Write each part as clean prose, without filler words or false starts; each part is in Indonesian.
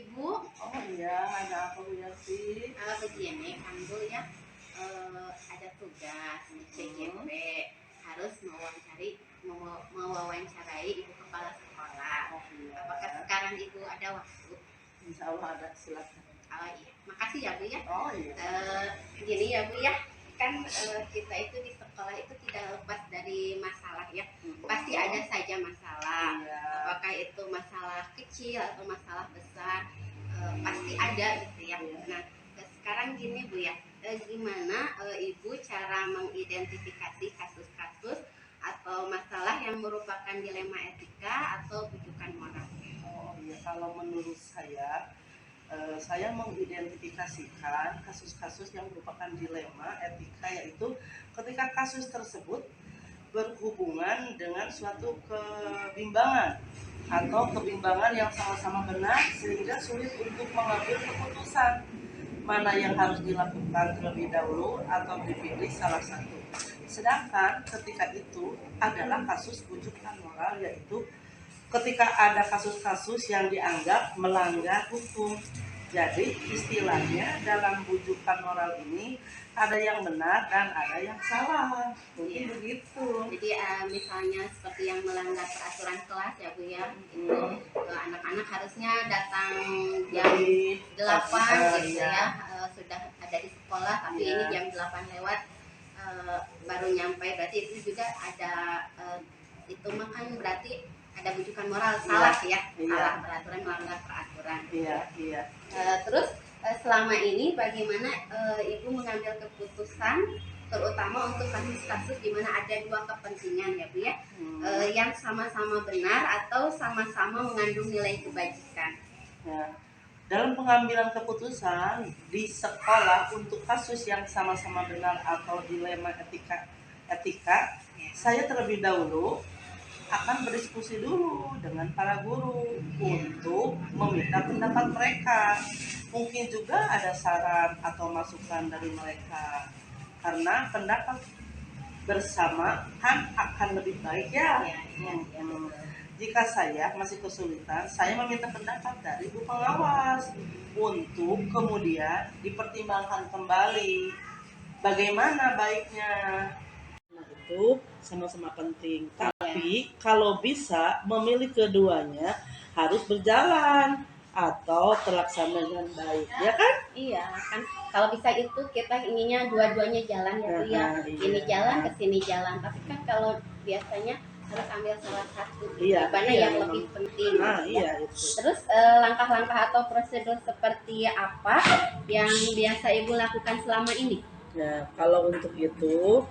Ibu, Oh iya, ada apa Bu Yanti? begini, kamu ya ada tugas di CJP harus mewawancarai ibu kepala sekolah. Oh iya, Apakah sekarang ibu ada waktu? insya Allah ada, silakan. Oh iya, makasih ya Bu ya. Oh iya. Gini ya Bu ya, kan kita itu di sekolah itu tidak lepas dari masalah ya. Pasti ada saja masalah. Iya. Apakah itu masalah kecil atau masalah besar, pasti ada gitu ya. Nah, sekarang gini Bu ya, gimana Ibu cara mengidentifikasi kasus-kasus atau masalah yang merupakan dilema etika atau bujukan moral? Oh iya, kalau menurut saya mengidentifikasikan kasus-kasus yang merupakan dilema etika, yaitu ketika kasus tersebut berhubungan dengan suatu kebimbangan atau kebimbangan yang sama-sama benar sehingga sulit untuk mengambil keputusan mana yang harus dilakukan terlebih dahulu atau dipilih salah satu. Sedangkan ketika itu adalah kasus bujukan moral, yaitu ketika ada kasus-kasus yang dianggap melanggar hukum. Jadi istilahnya dalam bujukan moral ini ada yang benar dan ada yang salah. Mungkin begitu. Jadi misalnya seperti yang melanggar peraturan kelas ya Bu ya, itu anak-anak harusnya datang jam 8 gitu ya, sudah ada di sekolah, tapi ini jam 8 lewat baru nyampe, berarti itu juga ada itu makan berarti ada bujukan moral, salah ya, salah peraturan, melanggar peraturan. Iya. Terus selama ini bagaimana Ibu mengambil keputusan terutama untuk kasus-kasus di mana ada dua kepentingan ya Bu ya, yang sama-sama benar atau sama-sama mengandung nilai kebajikan. Ya. Dalam pengambilan keputusan di sekolah untuk kasus yang sama-sama benar atau dilema etika, saya terlebih dahulu akan berdiskusi dulu dengan para guru untuk meminta pendapat mereka. Mungkin juga ada saran atau masukan dari mereka, karena pendapat bersama kan akan lebih baik ya. Jika saya masih kesulitan, saya meminta pendapat dari ibu pengawas untuk kemudian dipertimbangkan kembali bagaimana baiknya. Itu sama-sama penting, tapi kalau bisa memilih keduanya harus berjalan atau terlaksana dengan baik, ya kan? Iya kan, kalau bisa itu kita inginnya dua-duanya jalan ya Bu ya, ini jalan ke sini jalan, tapi kan kalau biasanya harus ambil salah satu, mana yang lebih penting. Terus langkah-langkah atau prosedur seperti apa yang biasa Ibu lakukan selama ini? Ya, kalau untuk itu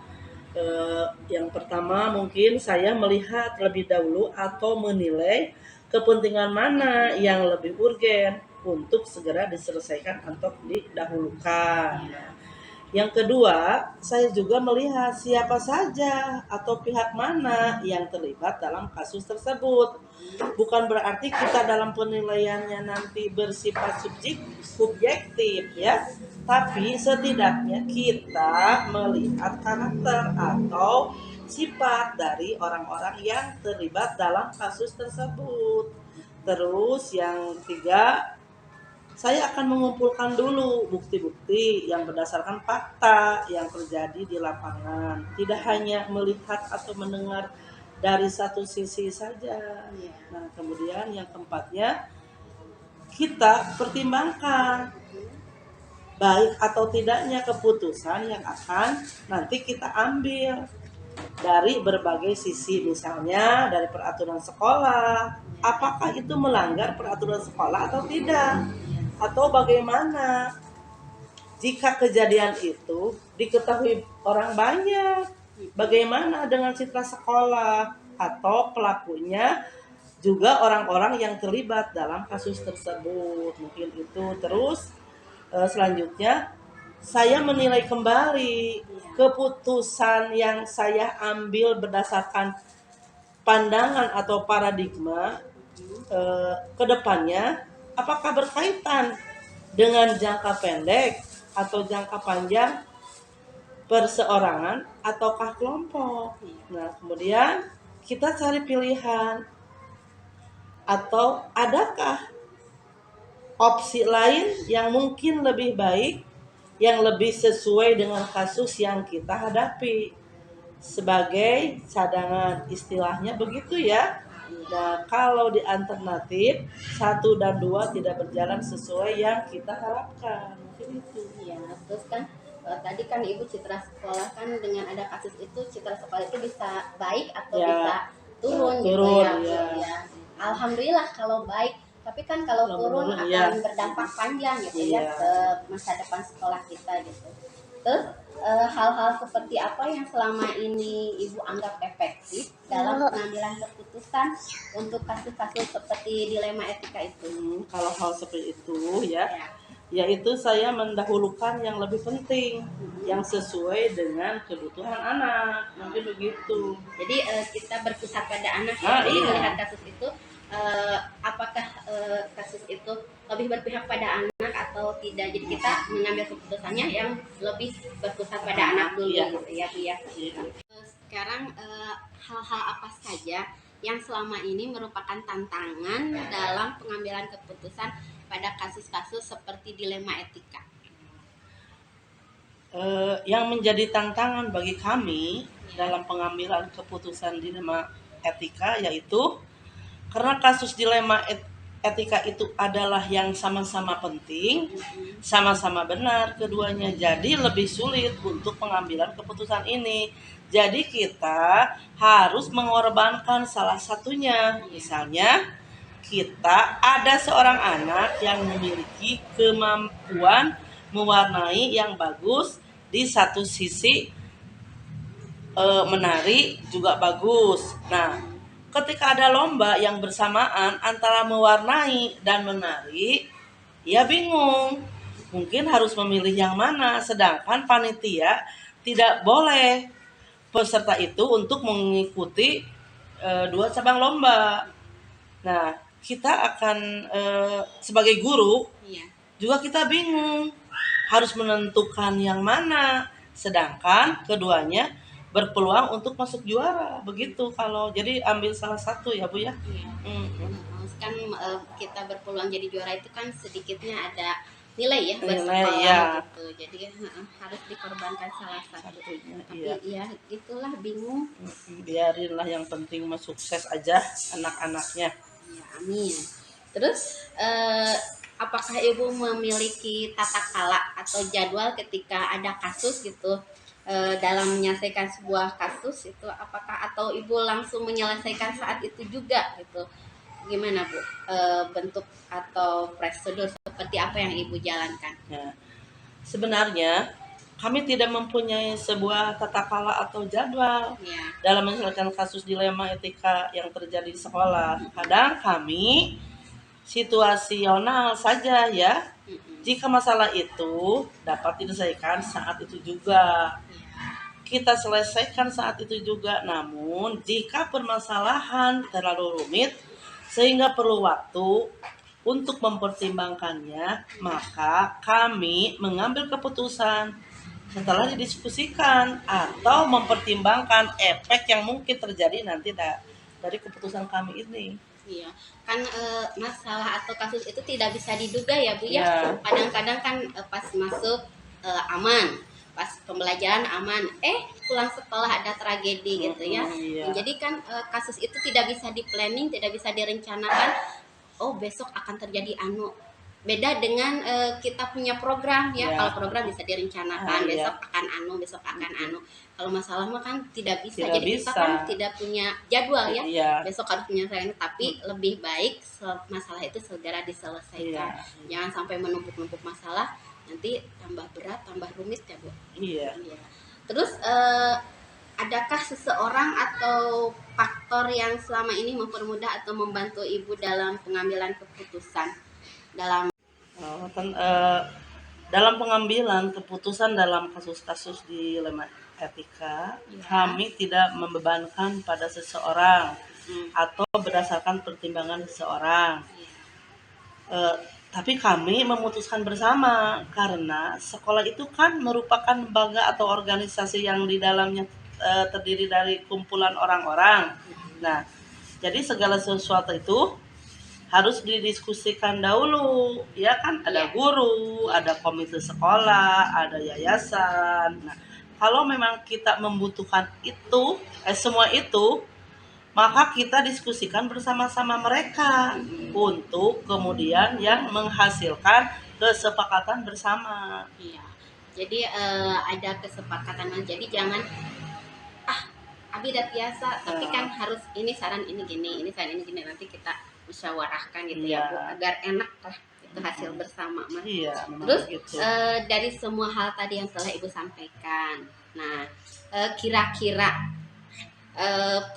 yang pertama mungkin saya melihat terlebih dahulu atau menilai kepentingan mana yang lebih urgen untuk segera diselesaikan atau didahulukan. Yang kedua, saya juga melihat siapa saja atau pihak mana yang terlibat dalam kasus tersebut. Bukan berarti kita dalam penilaiannya nanti bersifat subjektif ya, tapi setidaknya kita melihat karakter atau sifat dari orang-orang yang terlibat dalam kasus tersebut. Terus yang ketiga, saya akan mengumpulkan dulu bukti-bukti yang berdasarkan fakta yang terjadi di lapangan. Tidak hanya melihat atau mendengar dari satu sisi saja. Nah, kemudian yang keempatnya, kita pertimbangkan baik atau tidaknya keputusan yang akan nanti kita ambil dari berbagai sisi, misalnya dari peraturan sekolah, apakah itu melanggar peraturan sekolah atau tidak, atau bagaimana jika kejadian itu diketahui orang banyak, bagaimana dengan citra sekolah atau pelakunya juga orang-orang yang terlibat dalam kasus tersebut. Mungkin itu. Terus selanjutnya saya menilai kembali keputusan yang saya ambil berdasarkan pandangan atau paradigma ke depannya, apakah berkaitan dengan jangka pendek atau jangka panjang perseorangan ataukah kelompok. Nah, kemudian kita cari pilihan, atau adakah opsi lain yang mungkin lebih baik, yang lebih sesuai dengan kasus yang kita hadapi sebagai cadangan, istilahnya begitu ya. Nah, kalau di alternatif 1 dan 2 tidak berjalan sesuai yang kita harapkan, mungkin itu. Ya, terus kan tadi kan Ibu citra sekolah kan dengan ada kasus itu citra sekolah itu bisa baik atau Ya, bisa turun gitu turun, ya, Bu, ya. ya. Alhamdulillah kalau baik, tapi kan kalau Kalau turun menurun, akan ya. berdampak panjang gitu Iya. ya ke masa depan sekolah kita gitu. Terus hal-hal seperti apa yang selama ini Ibu anggap efektif dalam pengambilan keputusan untuk kasus-kasus seperti dilema etika itu? Kalau hal seperti itu ya, Ya. yaitu saya mendahulukan yang lebih penting, yang sesuai dengan kebutuhan anak, mungkin begitu. Jadi kita berpusat pada anak Ah, ya. Jadi iya. melihat kasus itu, apakah kasus itu lebih berpihak pada anak atau tidak. Jadi kita mengambil keputusannya yang lebih berpusat pada anak dulu Iya. gitu ya, Bu ya. Iya. Sekarang hal-hal apa saja yang selama ini merupakan tantangan dalam pengambilan keputusan pada kasus-kasus seperti dilema etika? Yang menjadi tantangan bagi kami dalam pengambilan keputusan dilema etika yaitu karena kasus dilema etika itu adalah yang sama-sama penting, sama-sama benar keduanya, jadi lebih sulit untuk pengambilan keputusan ini. Jadi kita harus mengorbankan salah satunya. Misalnya kita ada seorang anak yang memiliki kemampuan mewarnai yang bagus, di satu sisi menari juga bagus. Nah, ketika ada lomba yang bersamaan antara mewarnai dan menari, ia bingung. Mungkin harus memilih yang mana, sedangkan panitia tidak boleh peserta itu untuk mengikuti 2 cabang lomba. Nah, kita akan sebagai guru Iya. juga kita bingung harus menentukan yang mana, sedangkan keduanya berpeluang untuk masuk juara. Begitu kalau jadi ambil salah satu ya, Bu ya. Iya. Mm-mm. Kan kita berpeluang jadi juara itu kan sedikitnya ada nilai ya buat Nilai, sekolah ya. gitu. Jadi harus dikorbankan salah satu. Satunya, Tapi iya. ya itulah bingung. Biarinlah, yang penting mah sukses aja anak-anaknya. Ya, amin. Terus apakah Ibu memiliki tata kala atau jadwal ketika ada kasus gitu dalam menyelesaikan sebuah kasus itu, apakah atau Ibu langsung menyelesaikan saat itu juga gitu? Gimana Bu? Bentuk atau prosedur seperti apa yang Ibu jalankan? Ya. Sebenarnya kami tidak mempunyai sebuah tata kala atau jadwal Ya. dalam menyelesaikan kasus dilema etika yang terjadi di sekolah. Kadang kami situasional saja ya. Jika masalah itu dapat diselesaikan saat itu juga, kita selesaikan saat itu juga. Namun jika permasalahan terlalu rumit sehingga perlu waktu untuk mempertimbangkannya, maka kami mengambil keputusan setelah didiskusikan atau mempertimbangkan efek yang mungkin terjadi nanti dari keputusan kami ini. Iya, kan masalah atau kasus itu tidak bisa diduga ya Bu ya. Ya. Kadang-kadang kan pas masuk aman, pas pembelajaran aman, pulang sekolah ada tragedi gitu ya. Iya. Jadi kan kasus itu tidak bisa di planning, tidak bisa direncanakan. Oh besok akan terjadi anu. Beda dengan kita punya program ya. Ya. Kalau program bisa direncanakan, Iya. besok akan anu, besok akan anu. Kalau masalah mah kan tidak bisa. Tidak Jadi kita bisa. kan tidak punya jadwal ya. Iya. Besok harus menyelesaikan, tapi lebih baik masalah itu segera diselesaikan. Iya. Jangan sampai menumpuk-numpuk masalah, nanti tambah berat, tambah rumit ya Bu. Iya. Iya. Terus adakah seseorang atau faktor yang selama ini mempermudah atau membantu Ibu dalam pengambilan keputusan dalam dalam pengambilan keputusan dalam kasus-kasus dilema etika, Ya. kami tidak membebankan pada seseorang atau berdasarkan pertimbangan seseorang. Tapi kami memutuskan bersama karena sekolah itu kan merupakan lembaga atau organisasi yang di dalamnya terdiri dari kumpulan orang-orang. Nah, jadi segala sesuatu itu harus didiskusikan dahulu, ya kan? Ada Iya. guru, ada komite sekolah, ada yayasan. Nah, kalau memang kita membutuhkan itu, semua itu, maka kita diskusikan bersama-sama mereka untuk kemudian yang menghasilkan kesepakatan bersama. Iya. Jadi ada kesepakatan. Jadi jangan Abi udah biasa, tapi kan harus ini saran ini gini, ini saran ini gini, nanti kita musyawarahkan gitu ya Bu, Iya. agar enak lah itu hasil bersama Mas. Iya, memang Terus begitu. dari semua hal tadi yang telah Ibu sampaikan, nah kira-kira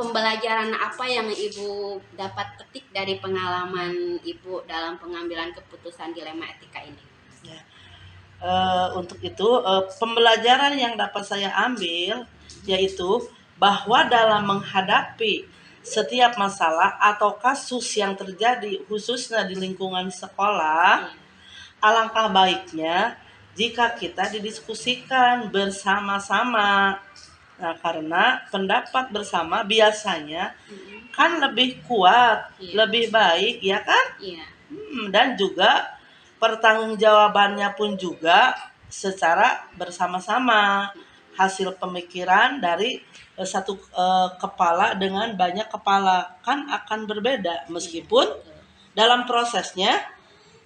pembelajaran apa yang Ibu dapat petik dari pengalaman Ibu dalam pengambilan keputusan dilema etika ini? Ya. Untuk itu pembelajaran yang dapat saya ambil yaitu bahwa dalam menghadapi setiap masalah atau kasus yang terjadi khususnya di lingkungan sekolah, alangkah baiknya jika kita didiskusikan bersama-sama. Nah, karena pendapat bersama biasanya kan lebih kuat, lebih baik, ya kan? Iya. Dan juga pertanggungjawabannya pun juga secara bersama-sama. Hasil pemikiran dari satu kepala dengan banyak kepala kan akan berbeda, meskipun dalam prosesnya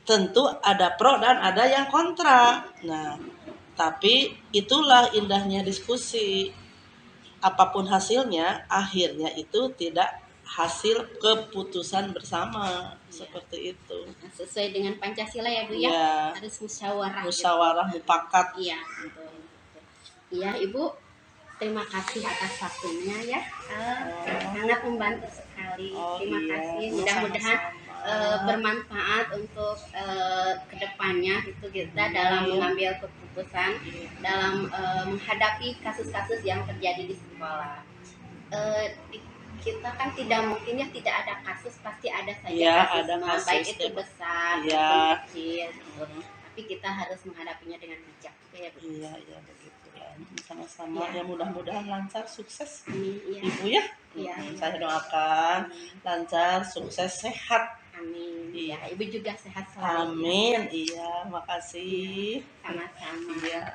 tentu ada pro dan ada yang kontra. Nah, tapi itulah indahnya diskusi. Apapun hasilnya, akhirnya itu tidak hasil keputusan bersama, seperti itu. Sesuai dengan Pancasila ya Bu ya, Ya, harus musyawarah. musyawarah mufakat. Iya, betul. Iya Ibu, terima kasih atas waktunya ya. Sangat membantu sekali. Terima kasih. Mudah-mudahan bermanfaat untuk kedepannya gitu kita dalam mengambil keputusan, dalam menghadapi kasus-kasus yang terjadi di sekolah. Kita kan tidak mungkin ya tidak ada kasus, pasti ada saja Ya, kasus, ada kasus, baik itu besar ya, maupun kecil. Gitu. Tapi kita harus menghadapinya dengan bijak gitu ya Bu. Iya, iya begitu ya. Sama-sama ya, mudah-mudahan lancar, sukses Iya. Ibu ya. Iya. Saya doakan lancar, sukses, sehat. Amin. Iya. Ya, Ibu juga sehat selalu. Amin. Iya, makasih. Sama-sama. Iya.